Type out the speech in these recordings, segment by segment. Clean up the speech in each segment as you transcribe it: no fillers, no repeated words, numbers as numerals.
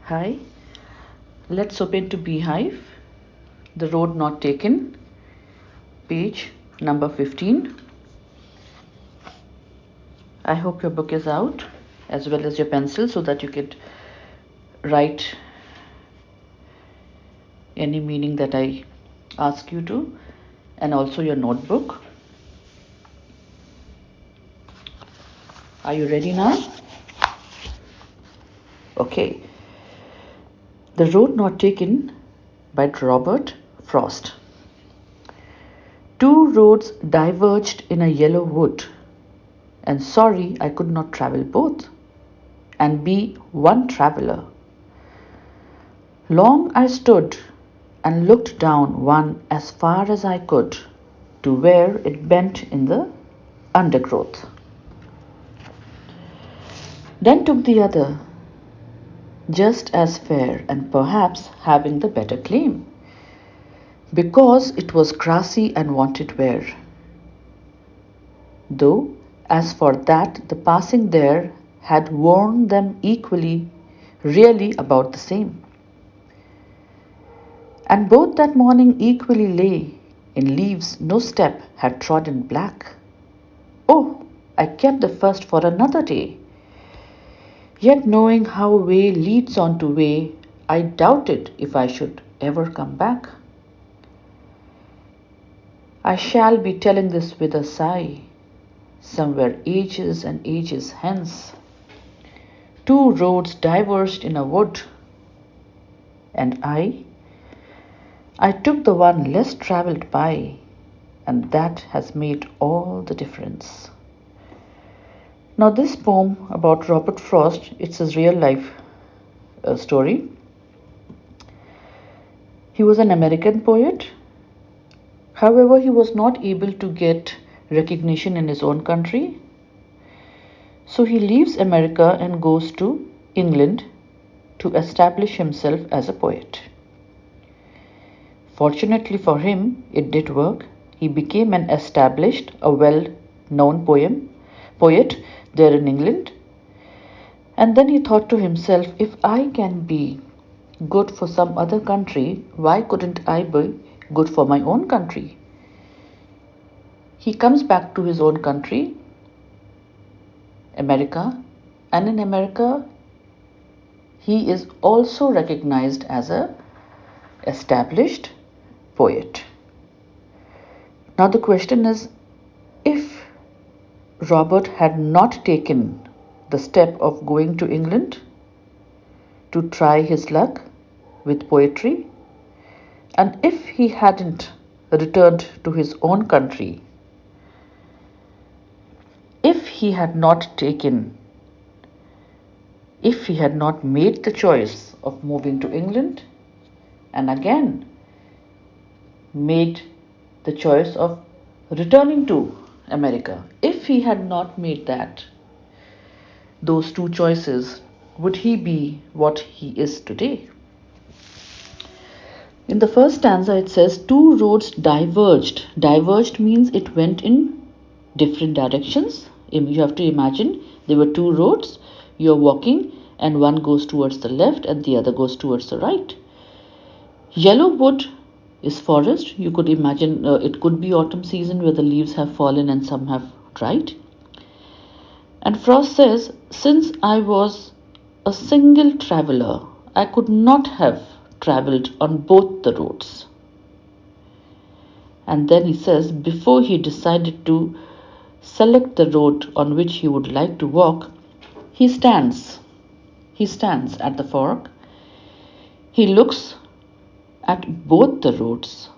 Hi, let's open to Beehive, The Road Not Taken, page number 15. I hope your book is out as well as your pencil so that you could write any meaning that I ask you to, and also your notebook. Are you ready now? Okay. The Road Not Taken by Robert Frost. Two roads diverged in a yellow wood, and sorry I could not travel both, and be one traveler. Long I stood and looked down one as far as I could, to where it bent in the undergrowth. Then took the other, just as fair and perhaps having the better claim, because it was grassy and wanted wear. Though, as for that, the passing there had worn them equally, really about the same. And both that morning equally lay in leaves no step had trodden black. Oh, I kept the first for another day. Yet knowing how way leads on to way, I doubted if I should ever come back. I shall be telling this with a sigh, somewhere ages and ages hence. Two roads diverged in a wood, and I took the one less travelled by, and that has made all the difference. Now this poem about Robert Frost, it's his real life story. He was an American poet. However, he was not able to get recognition in his own country. So he leaves America and goes to England to establish himself as a poet. Fortunately for him, it did work. He became an established, a well-known poet there in England. And then he thought to himself, if I can be good for some other country, why couldn't I be good for my own country? He comes back to his own country, America, and in America, he is also recognized as an established poet. Now the question is, if Robert had not taken the step of going to England to try his luck with poetry, and if he hadn't returned to his own country, if he had not made the choice of moving to England, and again made the choice of returning to America, if he had not made those two choices, would he be what he is today? In the first stanza, it says, two roads diverged. Diverged means it went in different directions. You have to imagine there were two roads. You're walking and one goes towards the left and the other goes towards the right. Yellow wood is forest. You could imagine it could be autumn season where the leaves have fallen and some have dried. And Frost says, since I was a single traveler, I could not have travelled on both the roads. And then he says, before he decided to select the road on which he would like to walk, he stands at the fork. He looks at both the roads,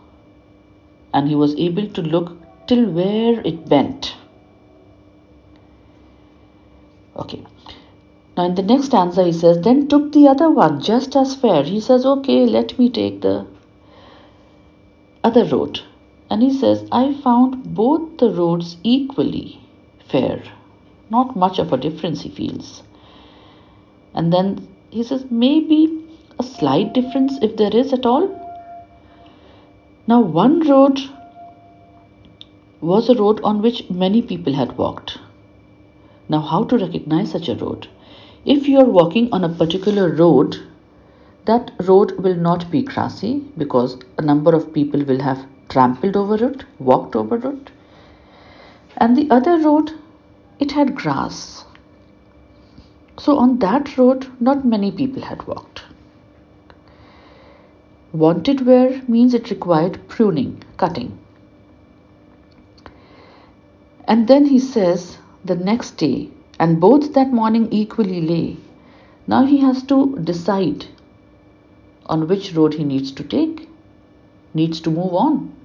and he was able to look till where it bent. Okay. Now in the next stanza he says, then took the other one just as fair. He says, okay, let me take the other road. And he says, I found both the roads equally fair. Not much of a difference, he feels. And then he says, maybe a slight difference if there is at all. Now one road was a road on which many people had walked. Now how to recognize such a road? If you are walking on a particular road that road will not be grassy because a number of people will have trampled over it, walked over it. And the other road, it had grass. So on that road, not many people had walked. Wanted wear means it required pruning, cutting. And then he says the next day, and both that morning equally lay. Now he has to decide on which road he needs to take, needs to move on.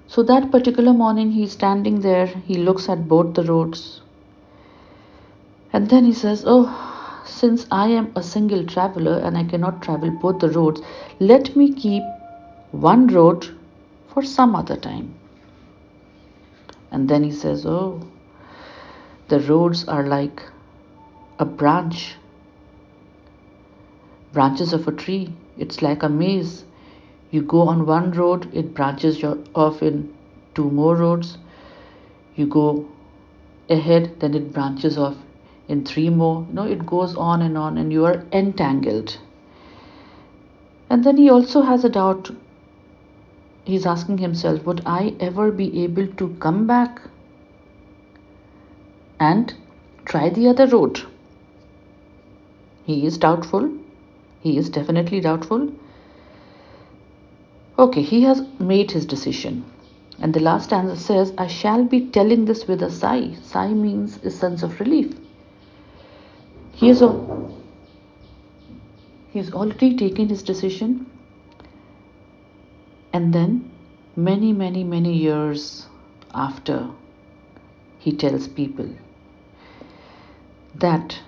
So that particular morning he's standing there, he looks at both the roads. And then he says, oh, since I am a single traveler and I cannot travel both the roads, let me keep one road for some other time. And then he says, oh, the roads are like a branches of a tree. It's like a maze. You go on one road, it branches off in 2 more roads. You go ahead, then it branches off in 3 more. It goes on, and you are entangled. And then he also has a doubt. He's asking himself, would I ever be able to come back and try the other road? He is doubtful. He is definitely doubtful. Okay, he has made his decision. And the last stanza says, I shall be telling this with a sigh. Sigh means a sense of relief. He's already taken his decision. And then, many, many, many years after, he tells people that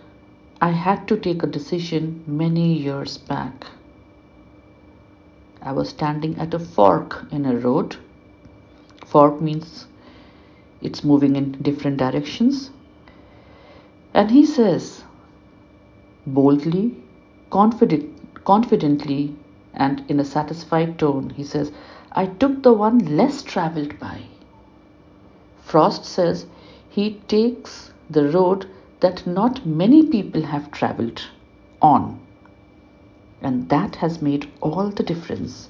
I had to take a decision many years back. I was standing at a fork in a road. Fork means it's moving in different directions. And he says, boldly, confidently, and in a satisfied tone, he says, I took the one less traveled by. Frost says he takes the road that not many people have traveled on. And that has made all the difference.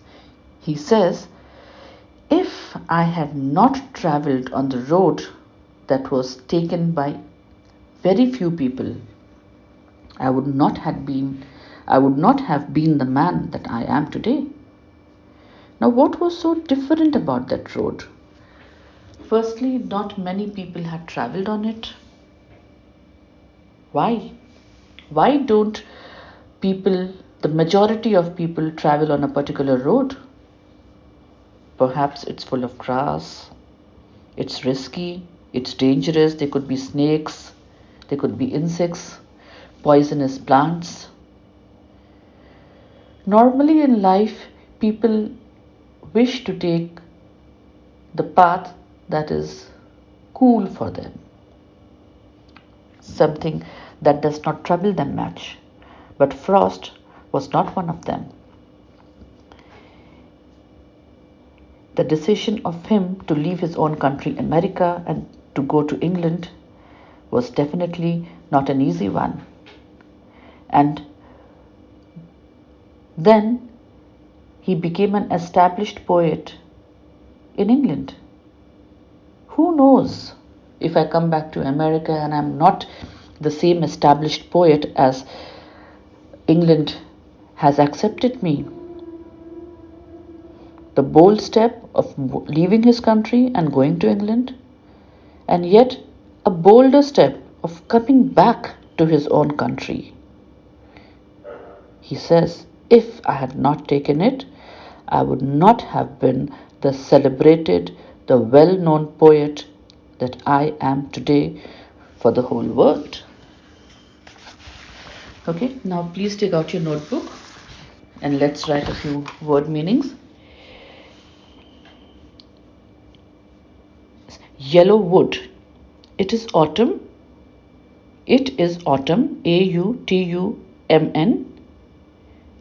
He says, if I had not traveled on the road that was taken by very few people, I would not have been the man that I am today. Now, what was so different about that road? Firstly, not many people had traveled on it. Why? Why don't the majority of people travel on a particular road? Perhaps it's full of grass, it's risky, it's dangerous, there could be snakes, there could be insects, poisonous plants. Normally in life, people wish to take the path that is cool for them, something that does not trouble them much. But Frost was not one of them. The decision of him to leave his own country, America, and to go to England was definitely not an easy one. And then he became an established poet in England. Who knows if I come back to America and I'm not the same established poet as England has accepted me. The bold step of leaving his country and going to England, and yet a bolder step of coming back to his own country. He says, if I had not taken it, I would not have been the celebrated, the well-known poet that I am today for the whole world. Okay, now please take out your notebook and let's write a few word meanings. Yellow wood. It is autumn. It is autumn, AUTUMN,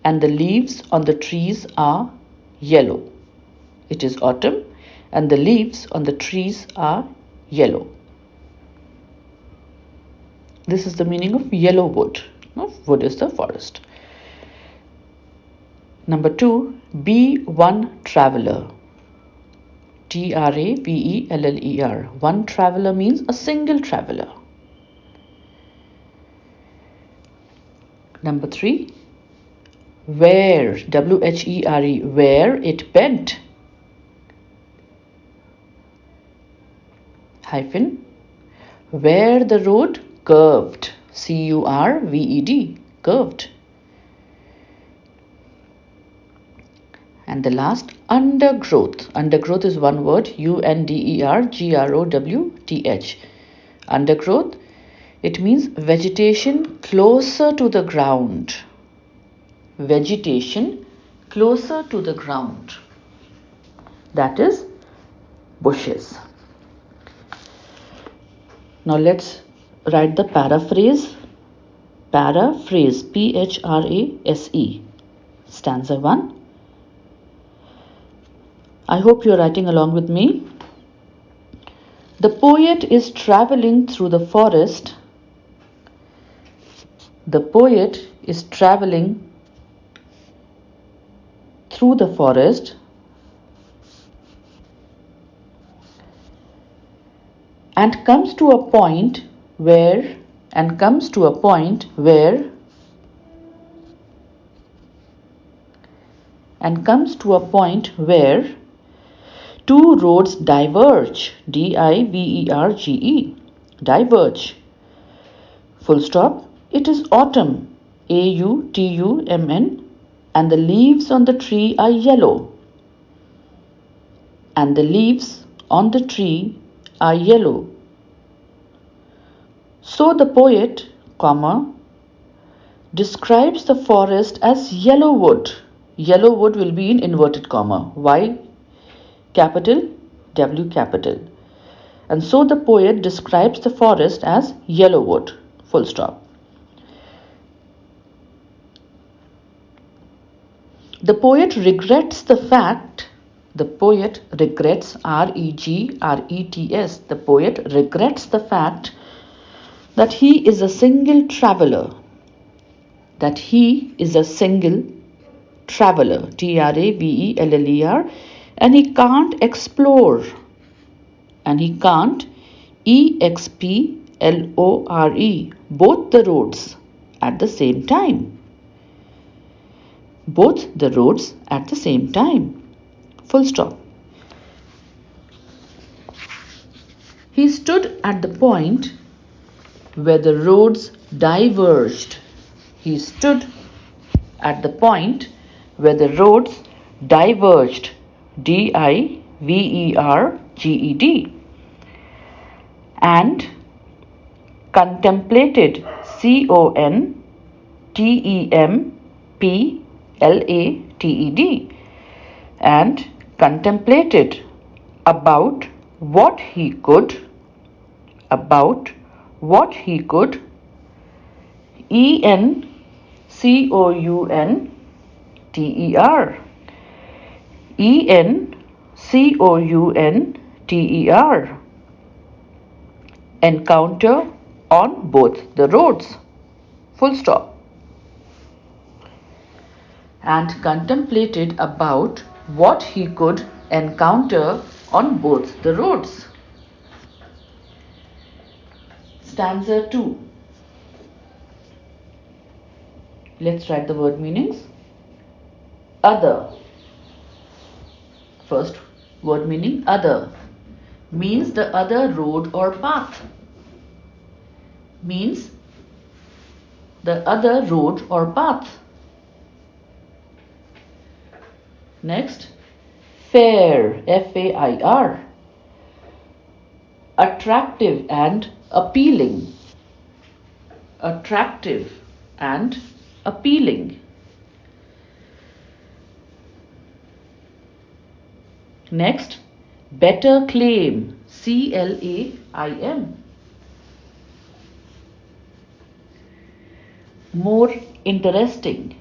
and the leaves on the trees are yellow. It is autumn and the leaves on the trees are yellow. This is the meaning of yellow wood. Wood is the forest. Number 2, be one traveler. Traveller. One traveler means a single traveler. Number 3, where, where, where it bent. Hyphen, where the road curved, curved, curved. And the last, undergrowth. Undergrowth is one word, undergrowth. Undergrowth, it means vegetation closer to the ground. Vegetation closer to the ground. That is bushes. Now let's write the paraphrase. Paraphrase, P-H-R-A-S-E. Stanza 1. I hope you are writing along with me. The poet is traveling through the forest. The poet is traveling through the forest and comes to a point where two roads diverge, D-I-V-E-R-G-E, diverge. Full stop. It is autumn, A-U-T-U-M-N, and the leaves on the tree are yellow. And the leaves on the tree are yellow. So the poet, describes the forest as yellow wood. Yellow wood will be in inverted comma. Y capital, W capital. And so the poet describes the forest as yellow wood. Full stop. The poet regrets the fact, R-E-G-R-E-T-S, the poet regrets the fact that he is a single traveler. Traveller, and he can't explore, E-X-P-L-O-R-E, both the roads at the same time. Full stop. He stood at the point where the roads diverged. D-I-V-E-R-G-E-D. And contemplated, C-O-N-T-E-M-P-L-A-T-E-D. And contemplated about what he could, E-N-C-O-U-N-T-E-R, encounter on both the roads. Full stop. And contemplated about what he could encounter on both the roads. Stanza 2. Let's write the word meanings. Other. First word meaning, other, means the other road or path. Next, fair, F-A-I-R, attractive and appealing. Next, better claim, C-L-A-I-M, more interesting.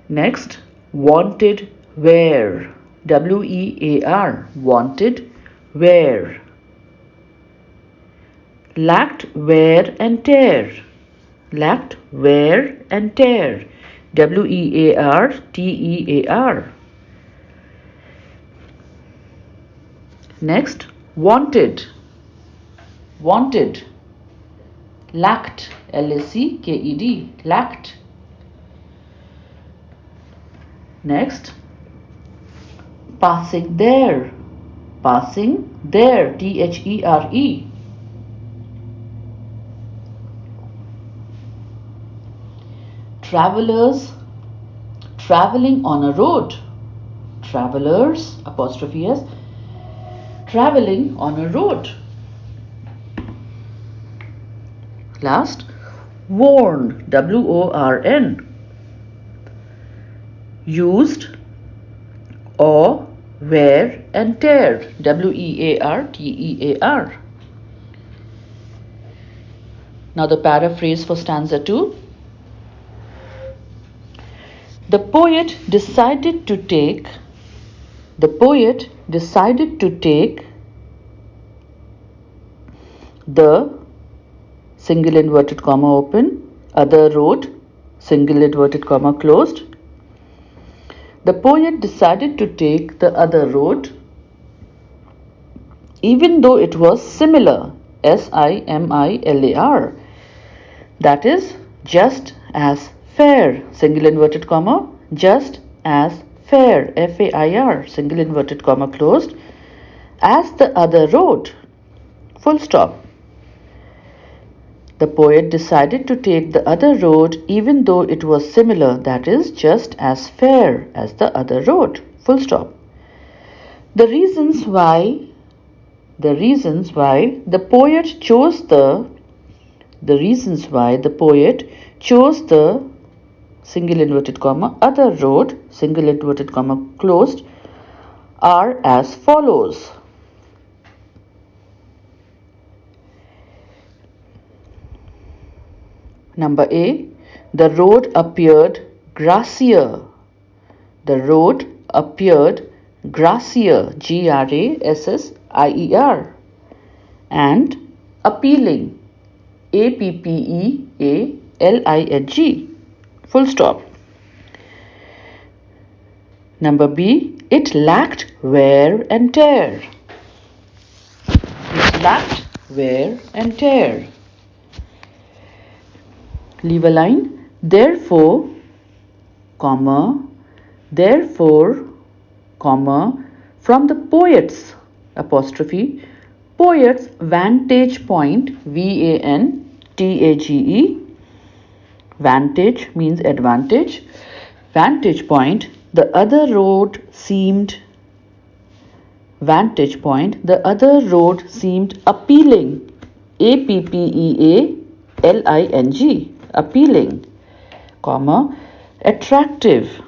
Next, wanted where, W-E-A-R, wanted where. lacked wear and tear. Lacked wear and tear. WEARTEAR. Next, wanted. Wanted. Lacked. LACKED. Lacked. Next, passing there. Passing there. THERE. Travelers traveling on a road. Travelers apostrophe S, traveling on a road. Last, worn, WORN. Used or wear and tear, WEARTEAR. Now the paraphrase for stanza 2. The poet decided to take the single inverted comma open, other road, single inverted comma closed. The poet decided to take the other road even though it was similar, SIMILAR. That is, just as fair, single inverted comma, just as fair, FAIR, single inverted comma closed, as the other road, full stop. The poet decided to take the other road even though it was similar, that is, just as fair as the other road, full stop. The reasons why the poet chose the single inverted comma other road, single inverted comma closed, are as follows. Number A, the road appeared grassier. The road appeared grassier, GRASSIER, and appealing, APPEALING, full stop. Number B, it lacked wear and tear. It lacked wear and tear. Leave a line, therefore, from the poet's apostrophe, poet's vantage point, VANTAGE, vantage means advantage, vantage point, the other road seemed appealing, APPEALING, appealing, comma, attractive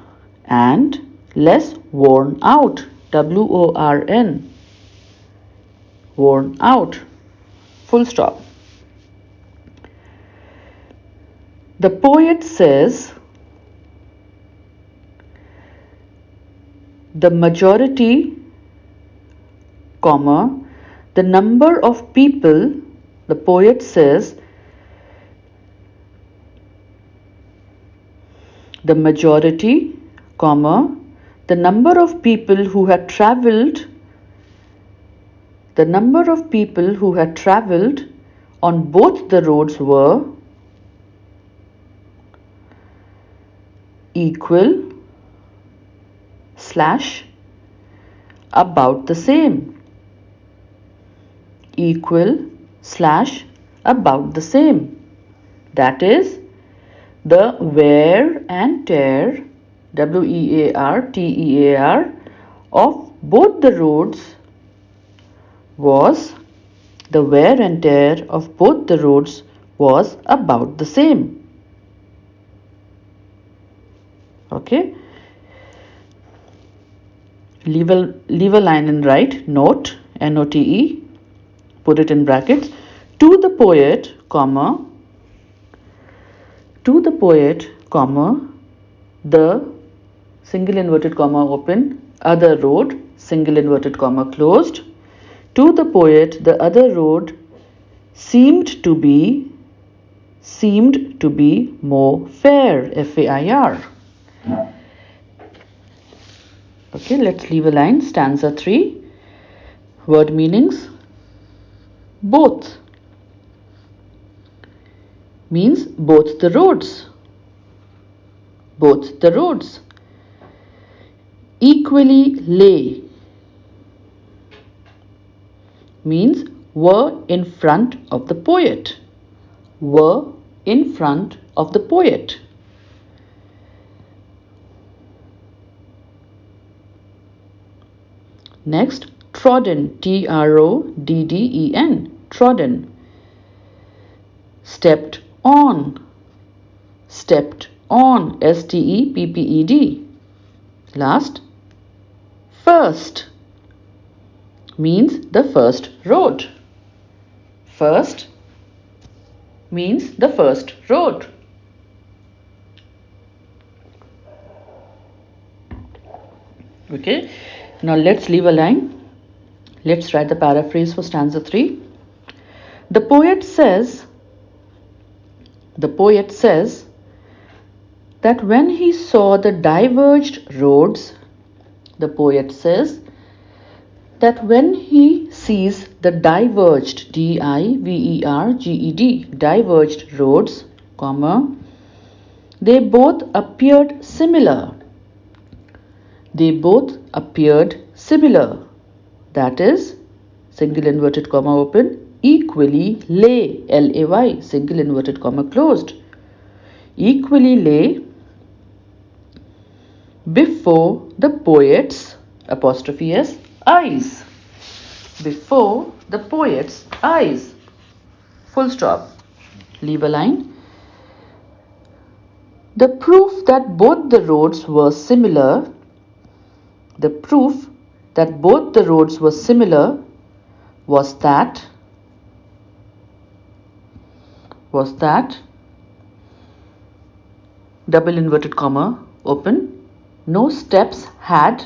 and less worn out, WORN, worn out, full stop. The poet says the majority, comma, the number of people, the poet says the majority, comma, the number of people who had traveled on both the roads were equal / about the same, about the same. That is, the wear and tear, WEARTEAR, of both the roads was about the same. Okay. Leave a line and write note, NOTE, put it in brackets, to the poet, comma, the single inverted comma open, other road, single inverted comma closed, to the poet, the other road, seemed to be more fair, F-A-I-R. Okay, let's leave a line. Stanza 3. Word meanings. Both means both the roads. Both the roads. Equally lay means were in front of the poet. Were in front of the poet. Next, trodden, T-R-O-D-D-E-N, trodden. Stepped on, S-T-E-P-P-E-D. Last, first means the first road. First means the first road. Okay, now let's leave a line. Let's write the paraphrase for stanza 3. The poet says that when he saw the diverged roads, the poet says that when he sees the diverged, D-I-V-E-R-G-E-D, diverged roads, comma, they both appeared similar. They both appeared similar. That is, single inverted comma open, equally lay, L-A-Y, single inverted comma closed. Equally lay before the poet's, apostrophe S, eyes. Before the poet's eyes. Full stop. Leave a line. The proof that both the roads were similar, was that double inverted comma open, no steps had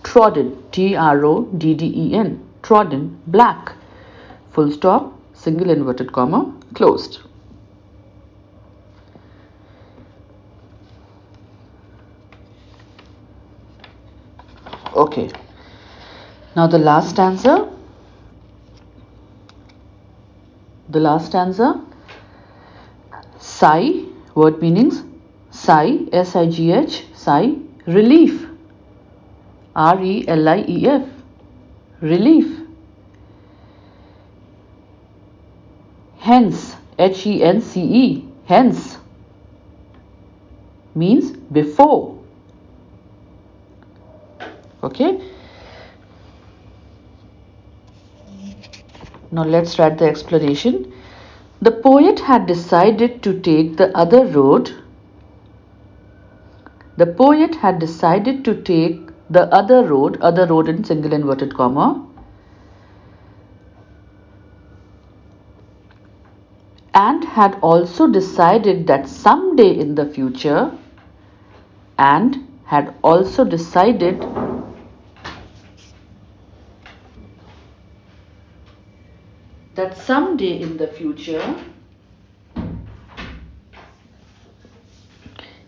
trodden, T-R-O-D-D-E-N, trodden black, full stop, single inverted comma closed. Okay, now the last stanza. Sigh, word meanings. Sigh, S-I-G-H, sigh, relief, R-E-L-I-E-F, relief. Hence, H-E-N-C-E, hence, means before. Okay. Now let's write the explanation. The poet had decided to take the other road. The poet had decided to take the other road in single inverted comma, and had also decided that someday in the future,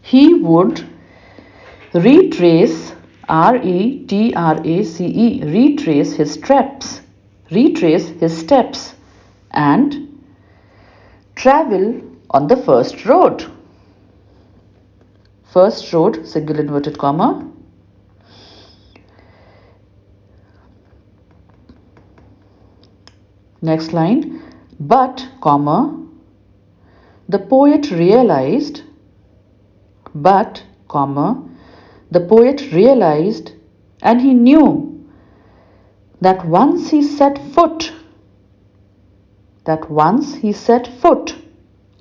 he would retrace, R-E-T-R-A-C-E, retrace his steps and travel on the first road. First road, single inverted comma. Next line, but, comma, the poet realized, and he knew that once he set foot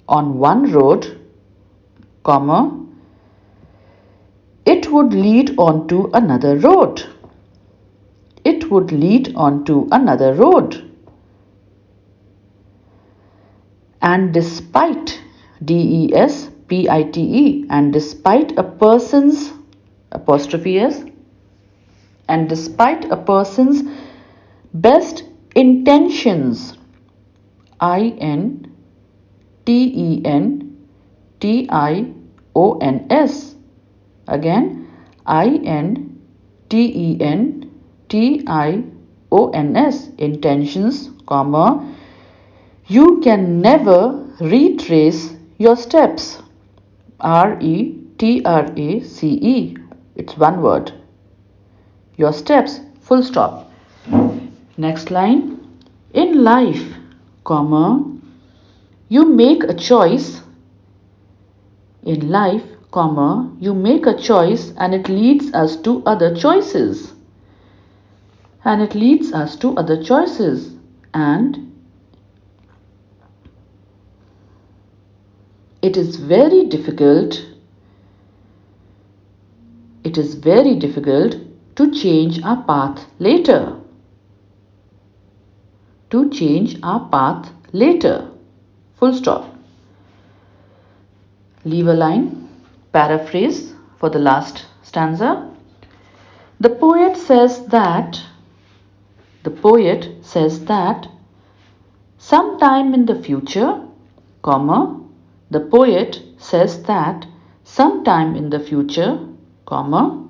on one road, comma, it would lead on to another road. And despite, D-E-S-P-I-T-E, and despite a person's, apostrophe S, and despite a person's best Intentions. Intentions. Again, intentions. Intentions, comma. You can never retrace your steps. RETRACE. It's one word. Your steps, full stop. Next line. In life, comma, you make a choice. In life, comma, you make a choice and it leads us to other choices. And it leads us to other choices. And it is very difficult. It is very difficult to change our path later. To change our path later. Full stop. Leave a line. Paraphrase for the last stanza. The poet says that sometime in the future, comma, the poet says that sometime in the future, comma,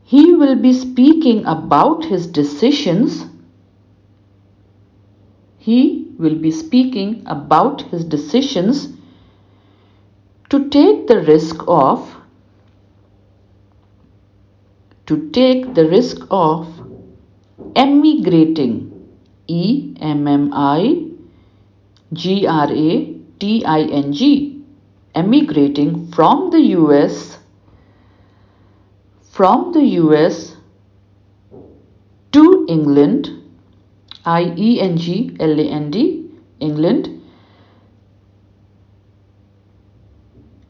he will be speaking about his decisions. He will be speaking about his decisions to take the risk of emigrating. EMMIGRATING. Emigrating from the US to England, IENGLAND, England,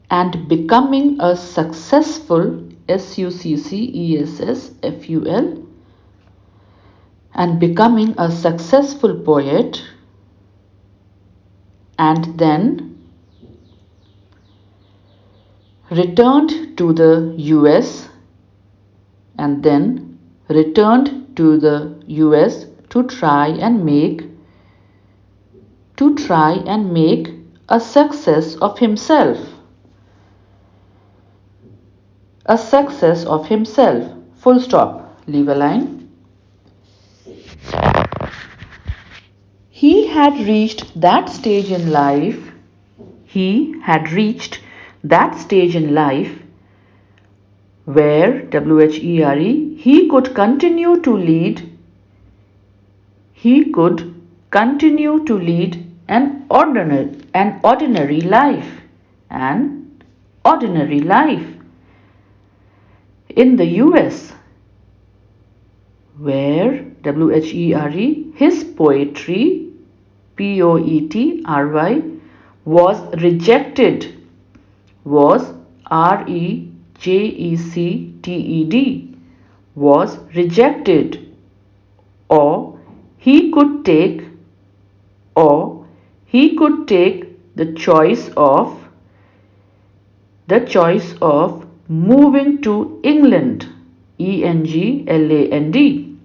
and becoming a successful, SUCCESSFUL, and becoming a successful poet, and then returned to the US to try and make a success of himself. A success of himself. Full stop. Leave a line. He had reached that stage in life. Where, WHERE, he could continue to lead an ordinary life. In the US, where, WHERE, his poetry, POETRY, was rejected, REJECTED, was rejected, or he could take the choice of moving to England, ENGLAND,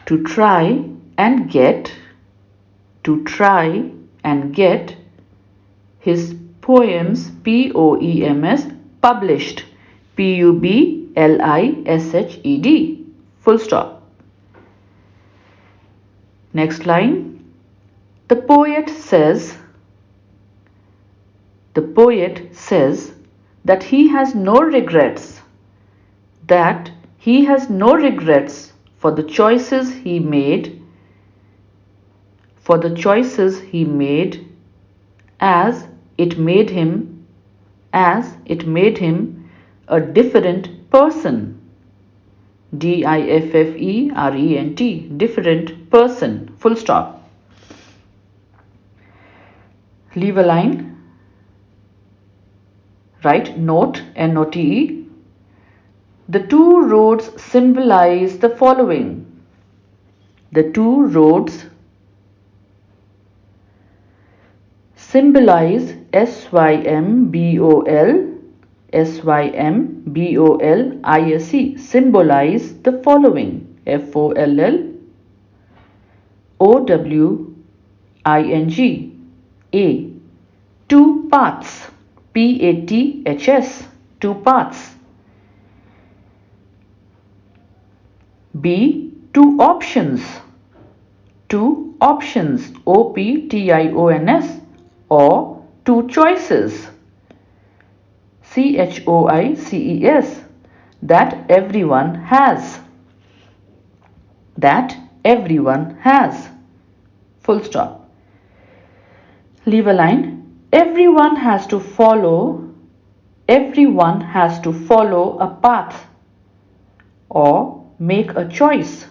to try and get his poems, POEMS, published, PUBLISHED. Full stop. Next line. The poet says that he has no regrets. For the choices he made, as it made him a different person. DIFFERENT, different person. Full stop. Leave a line. Write note, NOTE. The two roads symbolize the following. The two roads symbolize, SYMBOL, SYMBOLISE symbolize the following. FOLLOWING. A. Two paths. PATHS. Two paths. B. Two options. Two options. OPTIONS. Or two choices. CHOICES. That everyone has. That everyone has. Full stop. Leave a line. Everyone has to follow a path or make a choice.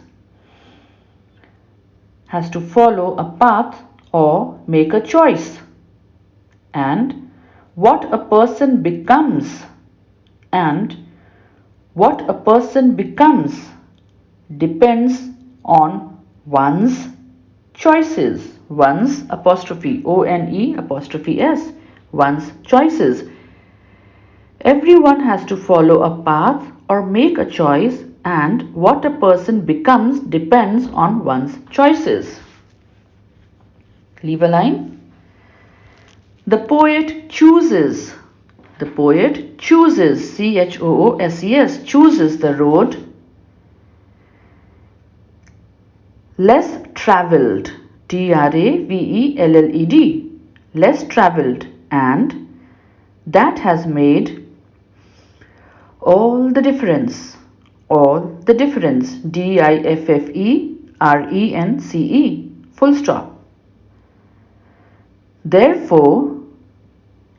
Has to follow a path or make a choice. And what a person becomes depends on one's choices. One's ONE''S. One's choices. Everyone has to follow a path or make a choice, and what a person becomes depends on one's choices. Leave a line. The poet chooses. The poet chooses. CHOOSES. Chooses the road less travelled. TRAVELLED. Less travelled, and that has made all the difference. All the difference. DIFFERENCE. Full stop. Therefore,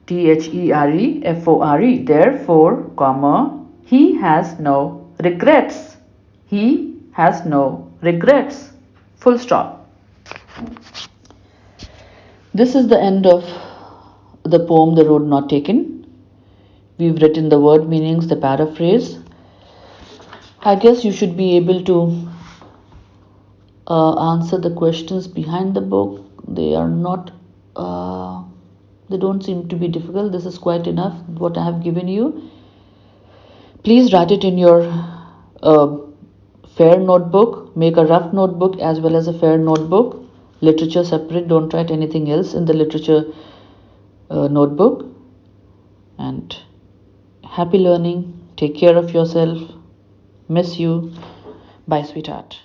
THEREFORE. Therefore, comma, he has no regrets. He has no regrets. Full stop. This is the end of the poem The Road Not Taken. We've written the word meanings, the paraphrase. I guess you should be able to answer the questions behind the book. They are not, they don't seem to be difficult. This is quite enough what I have given you. Please write it in your fair notebook. Make a rough notebook as well as a fair notebook. Literature separate. Don't write anything else in the literature notebook. And happy learning. Take care of yourself. Miss you. Bye, sweetheart.